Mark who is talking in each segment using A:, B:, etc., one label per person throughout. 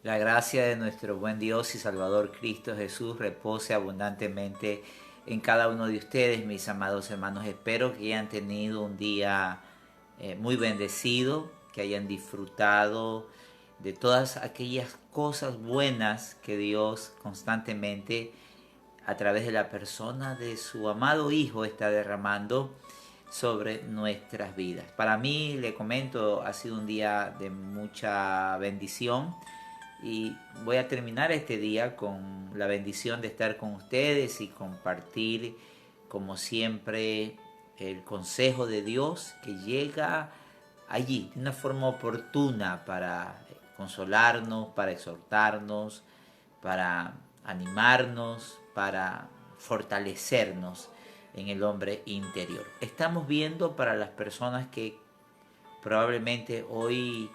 A: La gracia de nuestro buen Dios y Salvador Cristo Jesús repose abundantemente en cada uno de ustedes, mis amados hermanos. Espero que hayan tenido un día muy bendecido, que hayan disfrutado de todas aquellas cosas buenas que Dios constantemente, a través de la persona de su amado Hijo, está derramando sobre nuestras vidas. Para mí, le comento, ha sido un día de mucha bendición y voy a terminar este día con la bendición de estar con ustedes y compartir, como siempre, el consejo de Dios que llega allí de una forma oportuna para consolarnos, para exhortarnos, para animarnos, para fortalecernos en el hombre interior. Estamos viendo, para las personas que probablemente hoy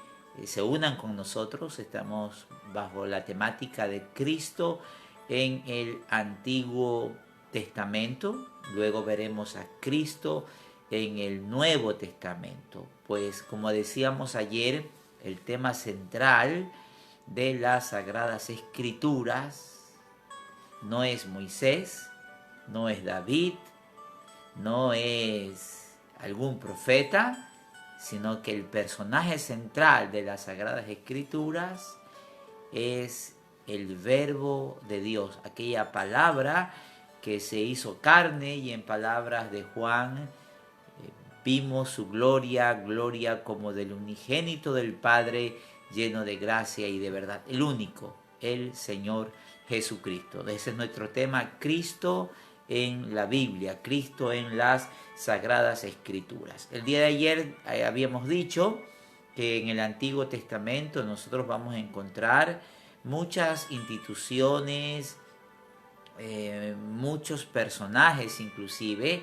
A: se unan con nosotros, estamos bajo la temática de Cristo en el Antiguo Testamento, luego veremos a Cristo en el Nuevo Testamento. Pues como decíamos ayer, el tema central de las Sagradas Escrituras no es Moisés, no es David, no es algún profeta, sino que el personaje central de las Sagradas Escrituras es el Verbo de Dios, aquella palabra que se hizo carne, y en palabras de Juan vimos su gloria, gloria como del unigénito del Padre, lleno de gracia y de verdad, el único, el Señor Jesucristo. Ese es nuestro tema, Cristo en la Biblia, Cristo en las Sagradas Escrituras. El día de ayer habíamos dicho que en el Antiguo Testamento nosotros vamos a encontrar muchas instituciones, muchos personajes inclusive,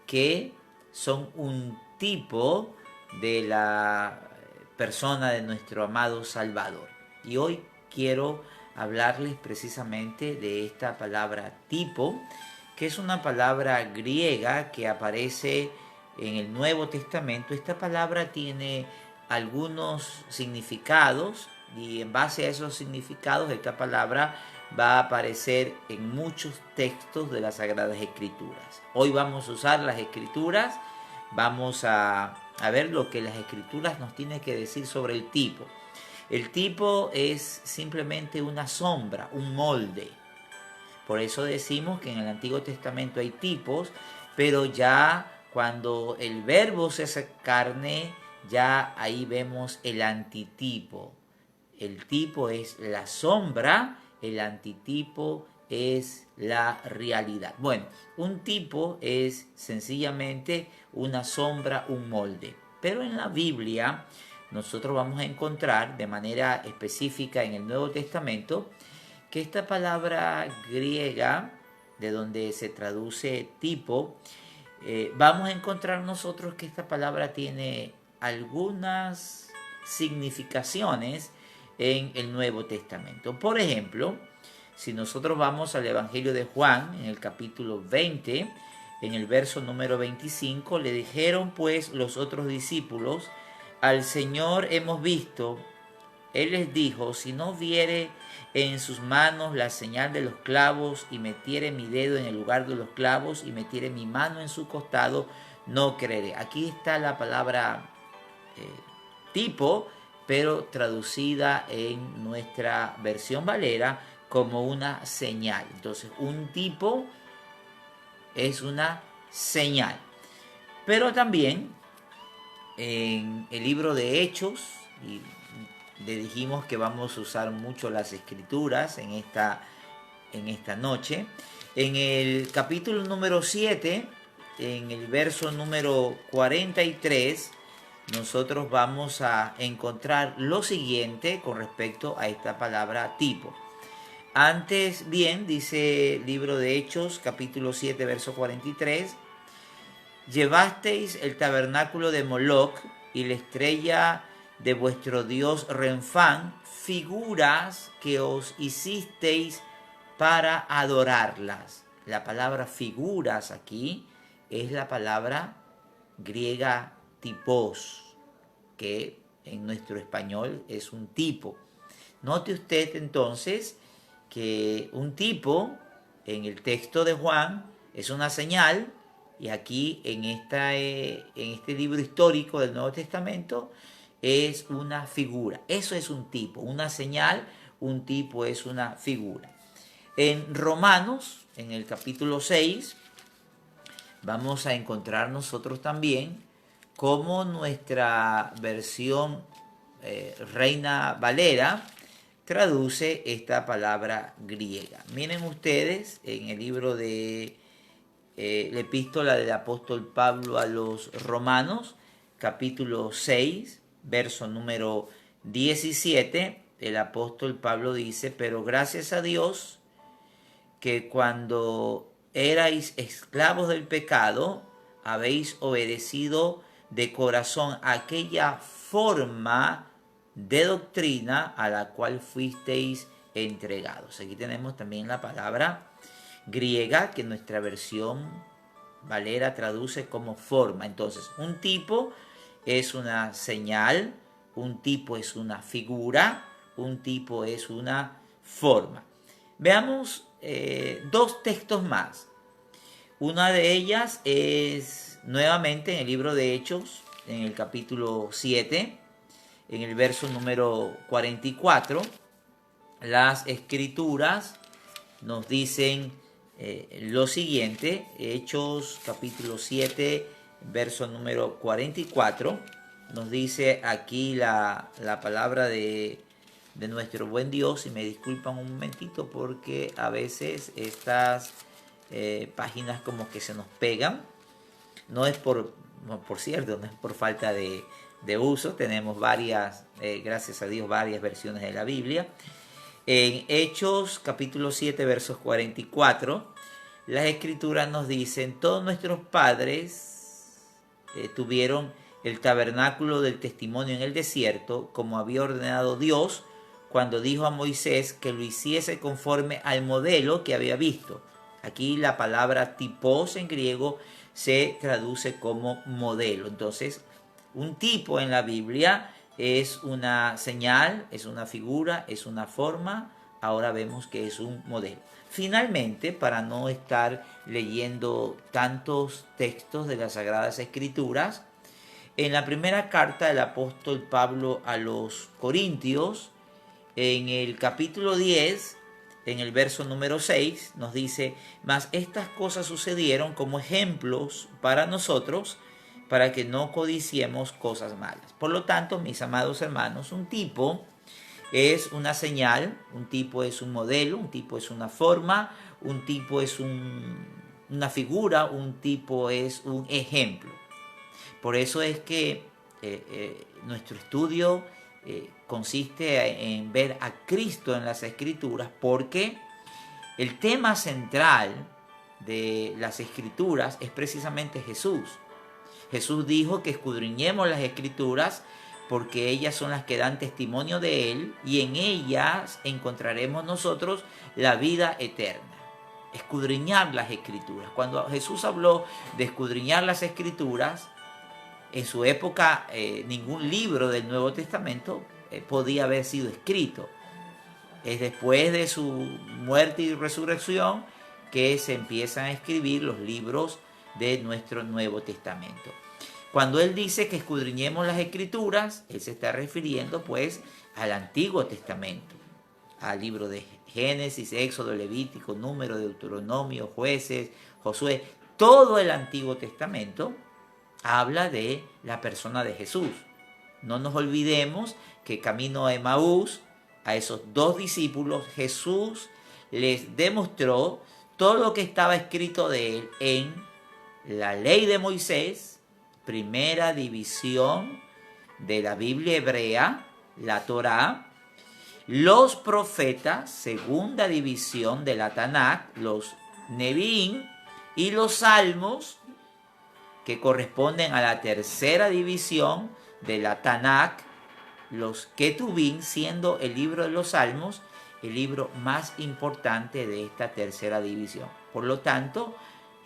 A: que son un tipo de la persona de nuestro amado Salvador. Y hoy quiero hablarles precisamente de esta palabra tipo, que es una palabra griega que aparece en el Nuevo Testamento. Esta palabra tiene algunos significados, y en base a esos significados esta palabra va a aparecer en muchos textos de las Sagradas Escrituras. Hoy vamos a usar las Escrituras, vamos a ver lo que las Escrituras nos tienen que decir sobre el tipo. El tipo es simplemente una sombra, un molde. Por eso decimos que en el Antiguo Testamento hay tipos, pero ya cuando el verbo se hace carne, ya ahí vemos el antitipo. El tipo es la sombra, el antitipo es la realidad. Bueno, un tipo es sencillamente una sombra, un molde. Pero en la Biblia nosotros vamos a encontrar de manera específica en el Nuevo Testamento que esta palabra griega, de donde se traduce tipo, vamos a encontrar nosotros que esta palabra tiene algunas significaciones en el Nuevo Testamento. Por ejemplo, si nosotros vamos al Evangelio de Juan, en el capítulo 20, en el verso número 25, le dijeron pues los otros discípulos: al Señor hemos visto. Él les dijo: si no viere en sus manos la señal de los clavos, y metiere mi dedo en el lugar de los clavos, y metiere mi mano en su costado, no creeré. Aquí está la palabra eh, tipo, pero traducida en nuestra versión Valera como una señal. Entonces, un tipo es una señal. Pero también en el libro de Hechos, y le dijimos que vamos a usar mucho las escrituras en esta noche, en el capítulo número 7, en el verso número 43, nosotros vamos a encontrar lo siguiente con respecto a esta palabra tipo. Antes bien, dice el libro de Hechos, capítulo 7, verso 43, llevasteis el tabernáculo de Moloc y la estrella de vuestro dios Renfán, figuras que os hicisteis para adorarlas. La palabra figuras aquí es la palabra griega tipos, que en nuestro español es un tipo. Note usted entonces que un tipo en el texto de Juan es una señal, y aquí en este libro histórico del Nuevo Testamento es una figura. Eso es un tipo, una señal, un tipo es una figura. En Romanos, en el capítulo 6, vamos a encontrar nosotros también cómo nuestra versión Reina Valera traduce esta palabra griega. Miren ustedes en el libro de la epístola del apóstol Pablo a los Romanos, capítulo 6, verso número 17, el apóstol Pablo dice: pero gracias a Dios que cuando erais esclavos del pecado, habéis obedecido de corazón aquella forma de doctrina a la cual fuisteis entregados. Aquí tenemos también la palabra griega que nuestra versión Valera traduce como forma. Entonces, un tipo es una señal, un tipo es una figura, un tipo es una forma. Veamos dos textos más. Una de ellas es nuevamente en el libro de Hechos, en el capítulo 7, en el verso número 44. Las escrituras nos dicen lo siguiente: Hechos capítulo 7, verso número 44, nos dice aquí la palabra de nuestro buen Dios. Y me disculpan un momentito porque a veces estas páginas como que se nos pegan. No es por cierto, no es por falta de uso. Tenemos varias, gracias a Dios, varias versiones de la Biblia. En Hechos capítulo 7 versos 44, las escrituras nos dicen: todos nuestros padres tuvieron el tabernáculo del testimonio en el desierto, como había ordenado Dios, cuando dijo a Moisés que lo hiciese conforme al modelo que había visto. Aquí la palabra tipos en griego se traduce como modelo. Entonces, un tipo en la Biblia es una señal, es una figura, es una forma. Ahora vemos que es un modelo. Finalmente, para no estar leyendo tantos textos de las Sagradas Escrituras, en la primera carta del apóstol Pablo a los Corintios, en el capítulo 10, en el verso número 6, nos dice: mas estas cosas sucedieron como ejemplos para nosotros, para que no codiciemos cosas malas. Por lo tanto, mis amados hermanos, un tipo es una señal, un tipo es un modelo, un tipo es una forma, un tipo es una figura, un tipo es un ejemplo. Por eso es que nuestro estudio consiste en ver a Cristo en las Escrituras, porque el tema central de las Escrituras es precisamente Jesús. Jesús dijo que escudriñemos las Escrituras porque ellas son las que dan testimonio de Él, y en ellas encontraremos nosotros la vida eterna. Escudriñar las Escrituras. Cuando Jesús habló de escudriñar las Escrituras, en su época ningún libro del Nuevo Testamento podía haber sido escrito. Es después de su muerte y resurrección que se empiezan a escribir los libros de nuestro Nuevo Testamento. Cuando él dice que escudriñemos las Escrituras, él se está refiriendo pues al Antiguo Testamento, al libro de Génesis, Éxodo, Levítico, Número, Deuteronomio, Jueces, Josué. Todo el Antiguo Testamento habla de la persona de Jesús. No nos olvidemos que camino a Emaús, a esos dos discípulos, Jesús les demostró todo lo que estaba escrito de él en la ley de Moisés, primera división de la Biblia hebrea, la Torá, los profetas, segunda división de la Tanakh, los Nevi'im, y los salmos, que corresponden a la tercera división de la Tanakh, los Ketubim, siendo el libro de los Salmos el libro más importante de esta tercera división. Por lo tanto,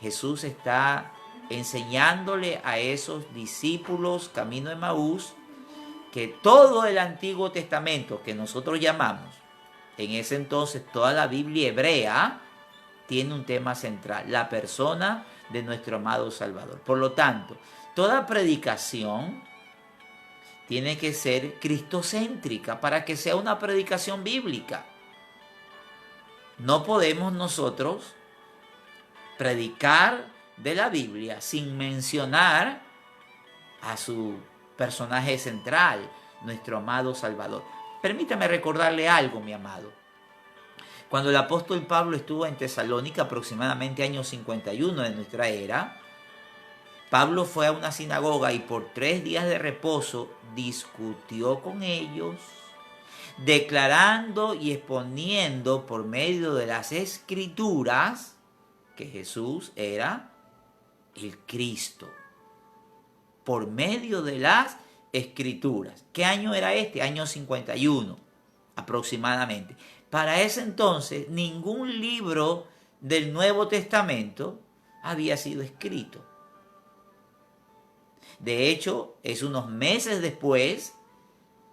A: Jesús está enseñándole a esos discípulos camino de Emaús que todo el Antiguo Testamento, que nosotros llamamos En ese entonces toda la Biblia hebrea tiene un tema central, la persona de nuestro amado Salvador. Por lo tanto, toda predicación tiene que ser cristocéntrica para que sea una predicación bíblica. No podemos nosotros predicar de la Biblia sin mencionar a su personaje central, nuestro amado Salvador. Permítame recordarle algo, mi amado. Cuando el apóstol Pablo estuvo en Tesalónica, aproximadamente año 51 de nuestra era, Pablo fue a una sinagoga y por 3 días de reposo discutió con ellos, declarando y exponiendo por medio de las Escrituras que Jesús era el Cristo. Por medio de las Escrituras. ¿Qué año era este? Año 51 aproximadamente. Para ese entonces ningún libro del Nuevo Testamento había sido escrito. De hecho, es unos meses después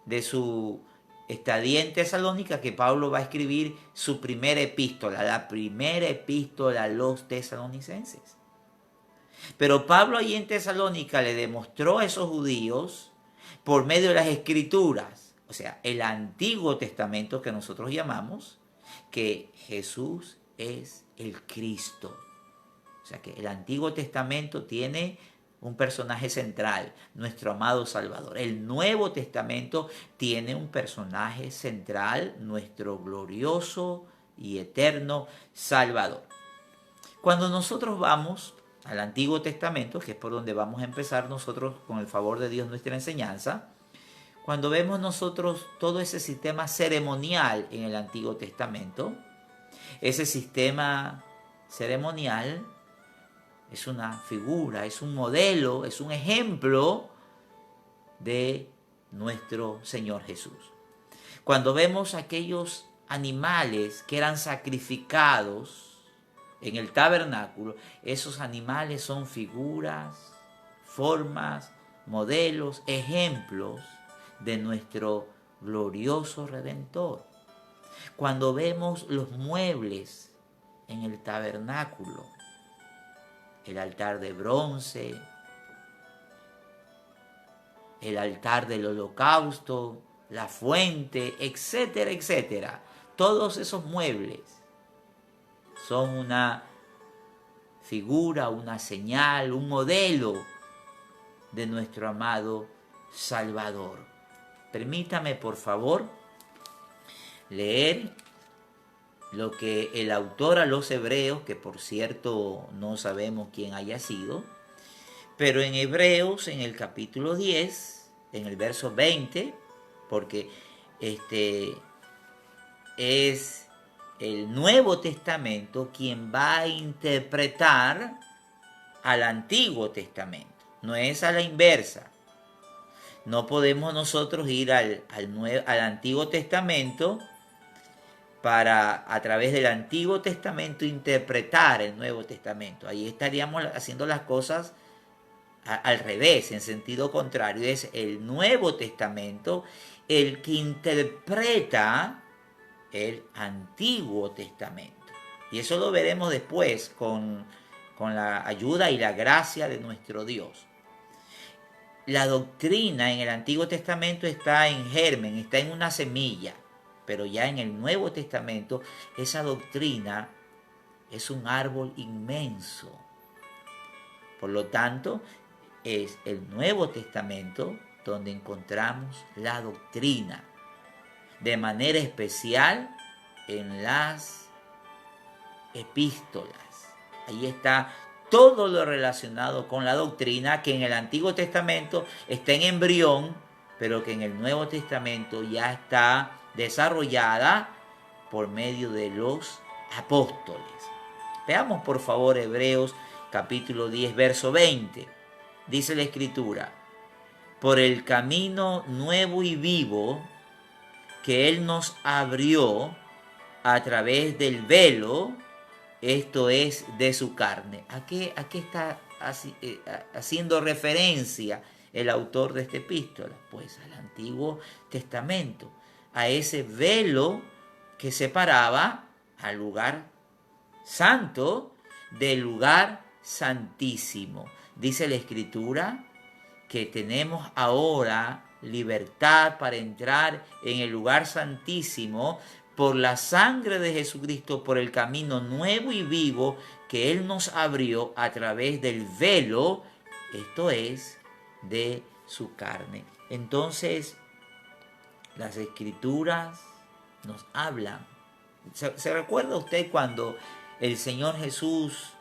A: de su estadía en Tesalónica que Pablo va a escribir su primera epístola, la primera epístola a los tesalonicenses. Pero Pablo allí en Tesalónica le demostró a esos judíos por medio de las Escrituras, o sea, el Antiguo Testamento que nosotros llamamos, que Jesús es el Cristo. O sea que el Antiguo Testamento tiene un personaje central, nuestro amado Salvador. El Nuevo Testamento tiene un personaje central, nuestro glorioso y eterno Salvador. Cuando nosotros vamos al Antiguo Testamento, que es por donde vamos a empezar nosotros con el favor de Dios nuestra enseñanza, cuando vemos nosotros todo ese sistema ceremonial en el Antiguo Testamento, ese sistema ceremonial es una figura, es un modelo, es un ejemplo de nuestro Señor Jesús. Cuando vemos aquellos animales que eran sacrificados en el tabernáculo, esos animales son figuras, formas, modelos, ejemplos de nuestro glorioso Redentor. Cuando vemos los muebles en el tabernáculo, el altar de bronce, el altar del holocausto, la fuente, etcétera, etcétera. Todos esos muebles son una figura, una señal, un modelo de nuestro amado Salvador. Permítame, por favor, leer lo que el autor a los Hebreos, que por cierto no sabemos quién haya sido, pero en Hebreos, en el capítulo 10, en el verso 20, porque es el Nuevo Testamento quien va a interpretar al Antiguo Testamento, no es a la inversa. No podemos nosotros ir al Antiguo Testamento para, a través del Antiguo Testamento, interpretar el Nuevo Testamento. Ahí estaríamos haciendo las cosas al revés, en sentido contrario. Es el Nuevo Testamento el que interpreta el Antiguo Testamento. Y eso lo veremos después con la ayuda y la gracia de nuestro Dios. La doctrina en el Antiguo Testamento está en germen, está en una semilla, pero ya en el Nuevo Testamento esa doctrina es un árbol inmenso. Por lo tanto, es el Nuevo Testamento donde encontramos la doctrina, de manera especial en las epístolas. Ahí está todo lo relacionado con la doctrina que en el Antiguo Testamento está en embrión, pero que en el Nuevo Testamento ya está desarrollada por medio de los apóstoles. Veamos por favor Hebreos capítulo 10, verso 20. Dice la Escritura: por el camino nuevo y vivo que Él nos abrió a través del velo, esto es de su carne. ¿A qué está haciendo referencia el autor de esta epístola? Pues al Antiguo Testamento, a ese velo que separaba al lugar santo del lugar santísimo. Dice la Escritura que tenemos ahora libertad para entrar en el lugar santísimo por la sangre de Jesucristo, por el camino nuevo y vivo que Él nos abrió a través del velo, esto es, de su carne. Entonces, las Escrituras nos hablan. ¿Se recuerda usted cuando el Señor Jesús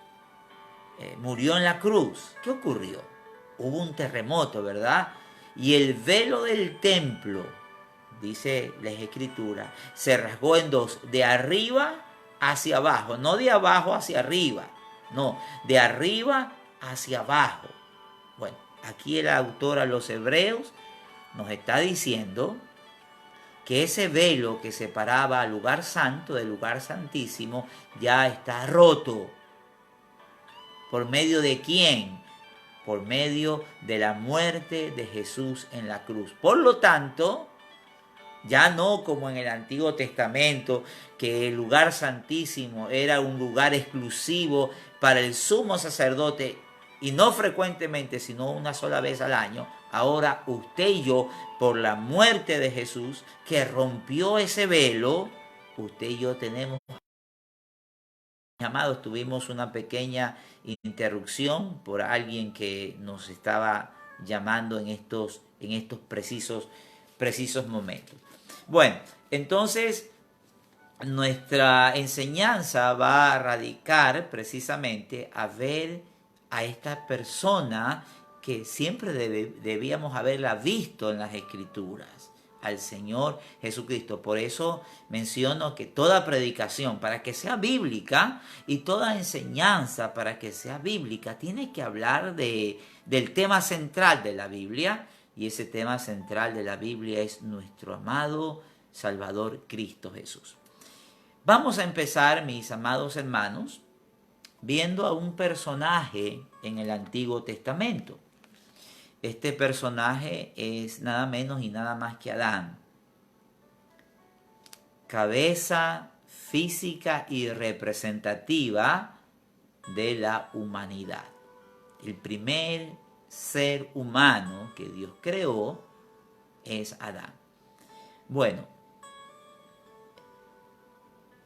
A: murió en la cruz? ¿Qué ocurrió? Hubo un terremoto, ¿verdad? Y el velo del templo, dice la Escritura, se rasgó en dos, de arriba hacia abajo, no de abajo hacia arriba, no, de arriba hacia abajo. Bueno, aquí el autor a los Hebreos nos está diciendo que ese velo que separaba al lugar santo del lugar santísimo ya está roto. ¿Por medio de quién? Por medio de la muerte de Jesús en la cruz. Por lo tanto, ya no como en el Antiguo Testamento, que el lugar santísimo era un lugar exclusivo para el sumo sacerdote, y no frecuentemente, sino una sola vez al año. Ahora usted y yo, por la muerte de Jesús, que rompió ese velo, usted y yo tenemos... Amados, tuvimos una pequeña interrupción por alguien que nos estaba llamando en estos precisos momentos. Bueno, entonces nuestra enseñanza va a radicar precisamente a ver a esta persona que siempre debíamos haberla visto en las Escrituras, al Señor Jesucristo. Por eso menciono que toda predicación, para que sea bíblica, y toda enseñanza, para que sea bíblica, tiene que hablar del tema central de la Biblia, y ese tema central de la Biblia es nuestro amado Salvador Cristo Jesús. Vamos a empezar, mis amados hermanos, viendo a un personaje en el Antiguo Testamento. Este personaje es nada menos y nada más que Adán. Cabeza física y representativa de la humanidad. El primer ser humano que Dios creó es Adán. Bueno,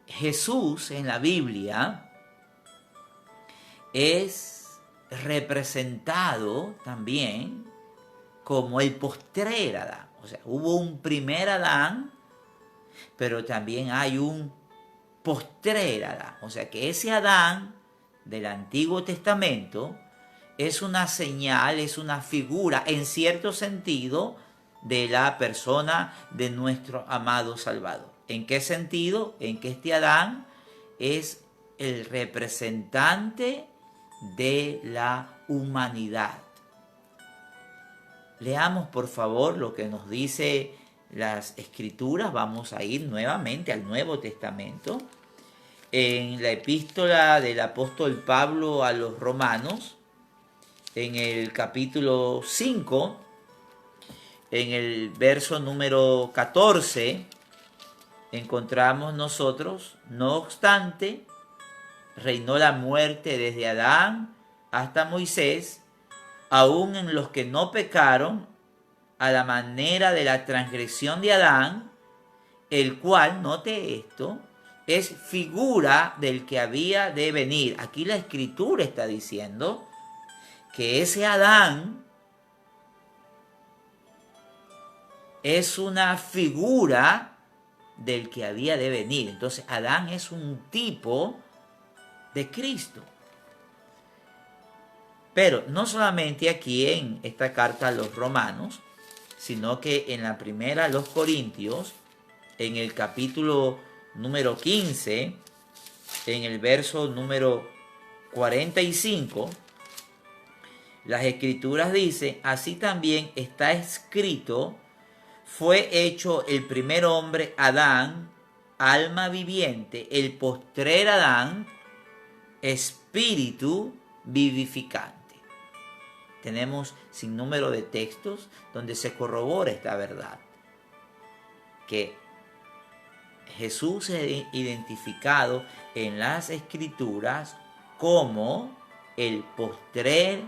A: Jesús en la Biblia es representado también como el postrer Adán. O sea, hubo un primer Adán, pero también hay un postrer Adán. O sea, que ese Adán del Antiguo Testamento es una señal, es una figura, en cierto sentido, de la persona de nuestro amado Salvador. ¿En qué sentido? En que este Adán es el representante de la humanidad. Leamos por favor lo que nos dice las Escrituras. Vamos a ir nuevamente al Nuevo Testamento. En la epístola del apóstol Pablo a los Romanos, en el capítulo 5, en el verso número 14, encontramos nosotros: no obstante, reinó la muerte desde Adán hasta Moisés, aún en los que no pecaron, a la manera de la transgresión de Adán, el cual, note esto, es figura del que había de venir. Aquí la Escritura está diciendo que ese Adán es una figura del que había de venir. Entonces Adán es un tipo de Cristo. Pero no solamente aquí en esta carta a los romanos, sino que en la primera a los corintios, en el capítulo número 15, en el verso número 45, las Escrituras dicen: así también está escrito, fue hecho el primer hombre Adán, alma viviente, el postrer Adán, espíritu vivificante. Tenemos sin número de textos donde se corrobora esta verdad, que Jesús es identificado en las Escrituras como el postrer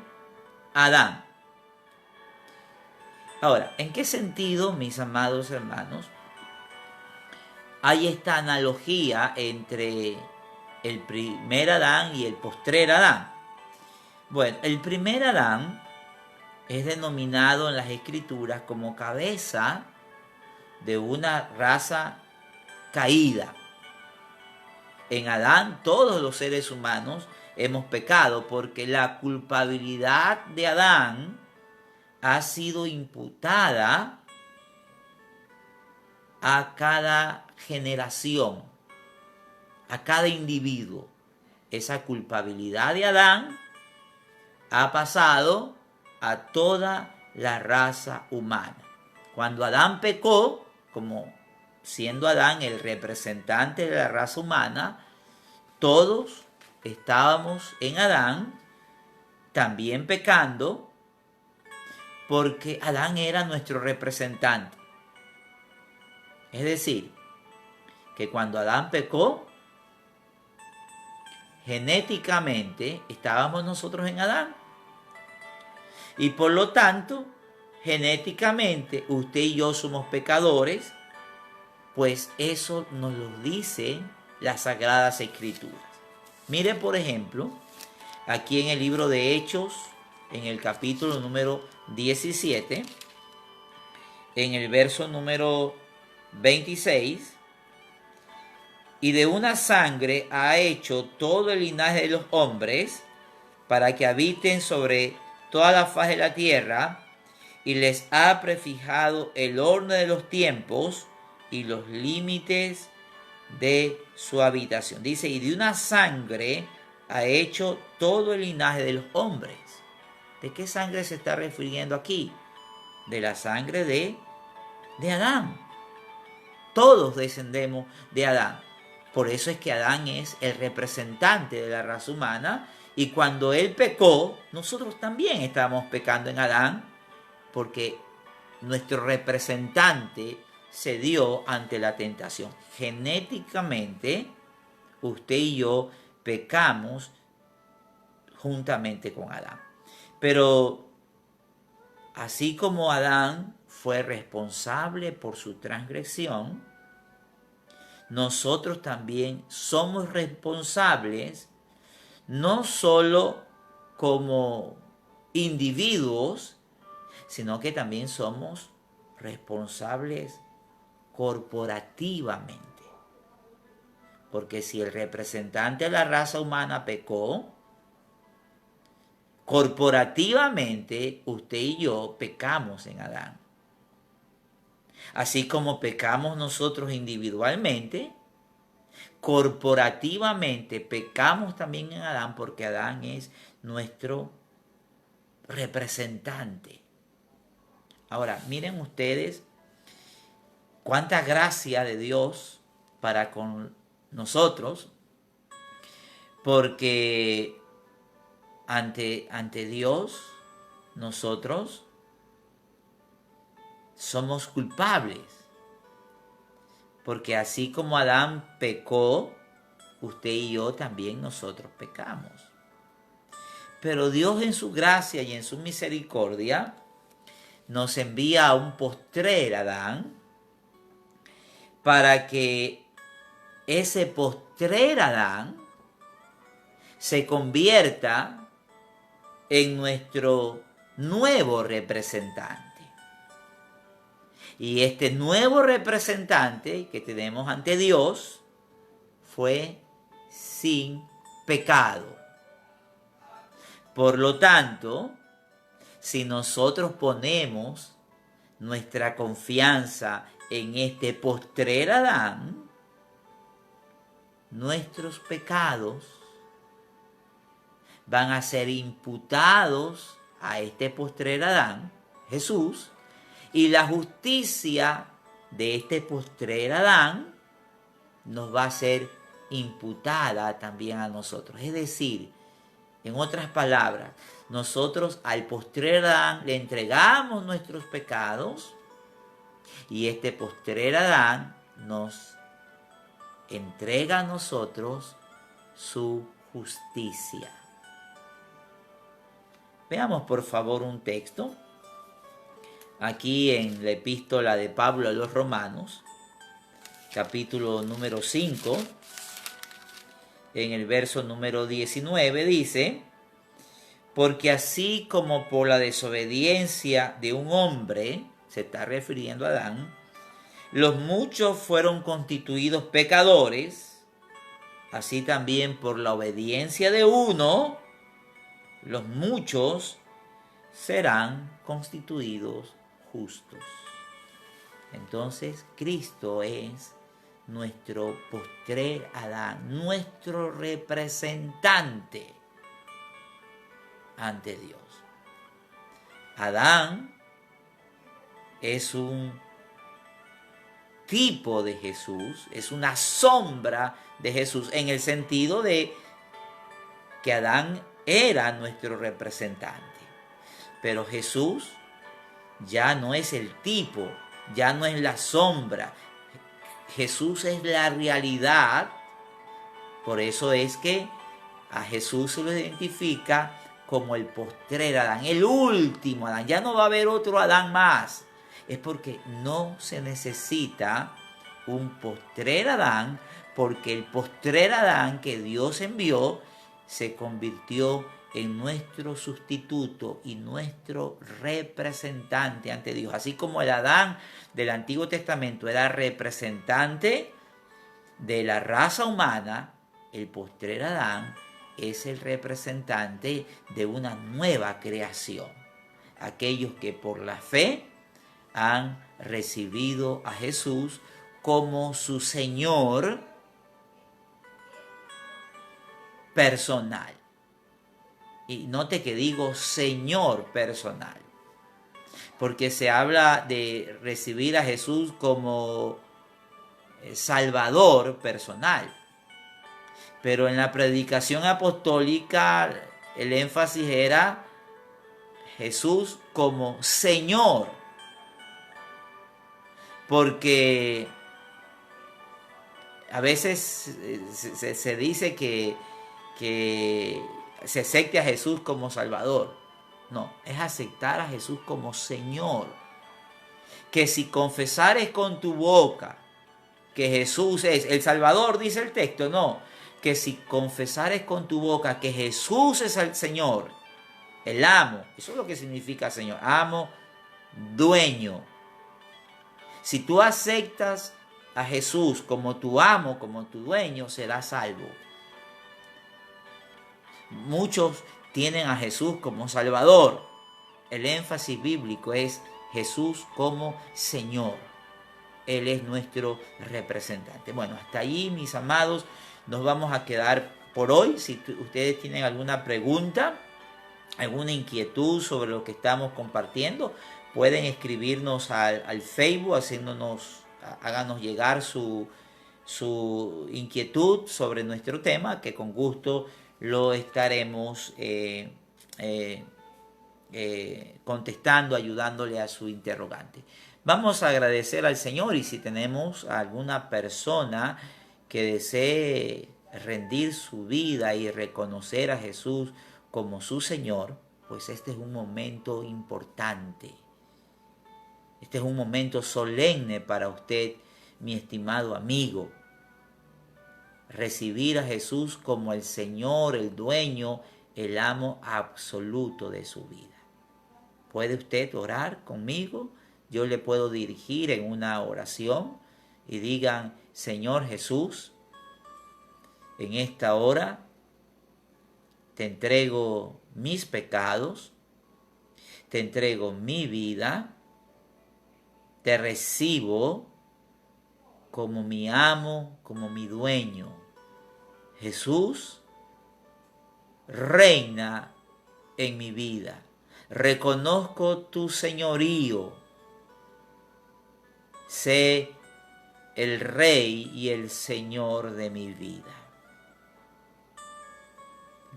A: Adán. Ahora, ¿en qué sentido, mis amados hermanos, hay esta analogía entre el primer Adán y el postrer Adán? Bueno, el primer Adán es denominado en las Escrituras como cabeza de una raza caída. En Adán todos los seres humanos hemos pecado porque la culpabilidad de Adán ha sido imputada a cada generación, a cada individuo. Esa culpabilidad de Adán ha pasado a toda la raza humana. Cuando Adán pecó, como siendo Adán el representante de la raza humana, todos estábamos en Adán también pecando, porque Adán era nuestro representante. Es decir, que cuando Adán pecó, genéticamente estábamos nosotros en Adán. Y por lo tanto, genéticamente usted y yo somos pecadores, pues eso nos lo dicen las Sagradas Escrituras. Mire, por ejemplo, aquí en el libro de Hechos, en el capítulo número 17, en el verso número 26, y de una sangre ha hecho todo el linaje de los hombres para que habiten sobre toda la faz de la tierra, y les ha prefijado el orden de los tiempos y los límites de su habitación. Dice, y de una sangre ha hecho todo el linaje de los hombres. ¿De qué sangre se está refiriendo aquí? De la sangre de Adán. Todos descendemos de Adán. Por eso es que Adán es el representante de la raza humana, y cuando él pecó, nosotros también estábamos pecando en Adán, porque nuestro representante se dio ante la tentación. Genéticamente, usted y yo pecamos juntamente con Adán. Pero así como Adán fue responsable por su transgresión, nosotros también somos responsables, no solo como individuos, sino que también somos responsables corporativamente. Porque si el representante de la raza humana pecó, corporativamente usted y yo pecamos en Adán. Así como pecamos nosotros individualmente, corporativamente pecamos también en Adán, porque Adán es nuestro representante. Ahora, miren ustedes cuánta gracia de Dios para con nosotros, porque ante Dios nosotros somos culpables, porque así como Adán pecó, usted y yo también nosotros pecamos. Pero Dios en su gracia y en su misericordia nos envía a un postrer Adán, para que ese postrer Adán se convierta en nuestro nuevo representante. Y este nuevo representante que tenemos ante Dios fue sin pecado. Por lo tanto, si nosotros ponemos nuestra confianza en este postrer Adán, nuestros pecados van a ser imputados a este postrer Adán, Jesús, y la justicia de este postrer Adán nos va a ser imputada también a nosotros. Es decir, en otras palabras, nosotros al postrer Adán le entregamos nuestros pecados, y este postrer Adán nos entrega a nosotros su justicia. Veamos por favor un texto. Aquí en la epístola de Pablo a los Romanos, capítulo número 5, en el verso número 19 dice: porque así como por la desobediencia de un hombre, se está refiriendo a Adán, los muchos fueron constituidos pecadores, así también por la obediencia de uno, los muchos serán constituidos justos. Entonces, Cristo es nuestro postrer Adán, nuestro representante ante Dios. Adán es un tipo de Jesús, es una sombra de Jesús, en el sentido de que Adán era nuestro representante. Pero Jesús ya no es el tipo, ya no es la sombra. Jesús es la realidad. Por eso es que a Jesús se lo identifica como el postrer Adán, el último Adán. Ya no va a haber otro Adán más. Es porque no se necesita un postrer Adán, porque el postrer Adán que Dios envió se convirtió en nuestro sustituto y nuestro representante ante Dios. Así como el Adán del Antiguo Testamento era representante de la raza humana, el postrer Adán es el representante de una nueva creación. Aquellos que por la fe han recibido a Jesús como su Señor personal. Y note que digo Señor personal, porque se habla de recibir a Jesús como Salvador personal. Pero en la predicación apostólica el énfasis era Jesús como Señor. Porque a veces se dice que se acepte a Jesús como Salvador. No, es aceptar a Jesús como Señor. Que si confesares con tu boca que Jesús es el Salvador, dice el texto, no. Que si confesares con tu boca que Jesús es el Señor, el amo, eso es lo que significa Señor, amo, dueño. Si tú aceptas a Jesús como tu amo, como tu dueño, serás salvo. Muchos tienen a Jesús como Salvador. El énfasis bíblico es Jesús como Señor. Él es nuestro representante. Bueno, hasta ahí, mis amados, nos vamos a quedar por hoy. Si ustedes tienen alguna pregunta, alguna inquietud sobre lo que estamos compartiendo, pueden escribirnos al Facebook, háganos llegar su inquietud sobre nuestro tema, que con gusto lo estaremos contestando, ayudándole a su interrogante. Vamos a agradecer al Señor, y si tenemos a alguna persona que desee rendir su vida y reconocer a Jesús como su Señor, pues este es un momento importante. Este es un momento solemne para usted, mi estimado amigo. Recibir a Jesús como el Señor, el dueño, el amo absoluto de su vida. ¿Puede usted orar conmigo? Yo le puedo dirigir en una oración y digan: Señor Jesús, en esta hora te entrego mis pecados, te entrego mi vida, te recibo como mi amo, como mi dueño. Jesús, reina en mi vida. Reconozco tu señorío. Sé el Rey y el Señor de mi vida.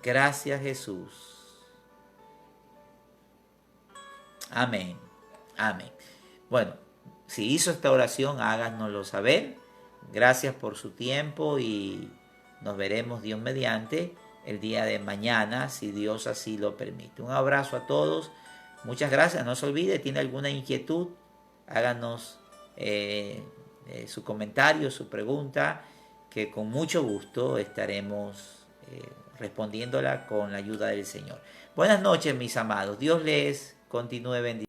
A: Gracias, Jesús. Amén. Amén. Bueno, si hizo esta oración, háganoslo saber. Gracias por su tiempo y nos veremos Dios mediante el día de mañana, si Dios así lo permite. Un abrazo a todos. Muchas gracias. No se olvide, tiene alguna inquietud, háganos su comentario, su pregunta, que con mucho gusto estaremos respondiéndola con la ayuda del Señor. Buenas noches, mis amados. Dios les continúe bendiciendo.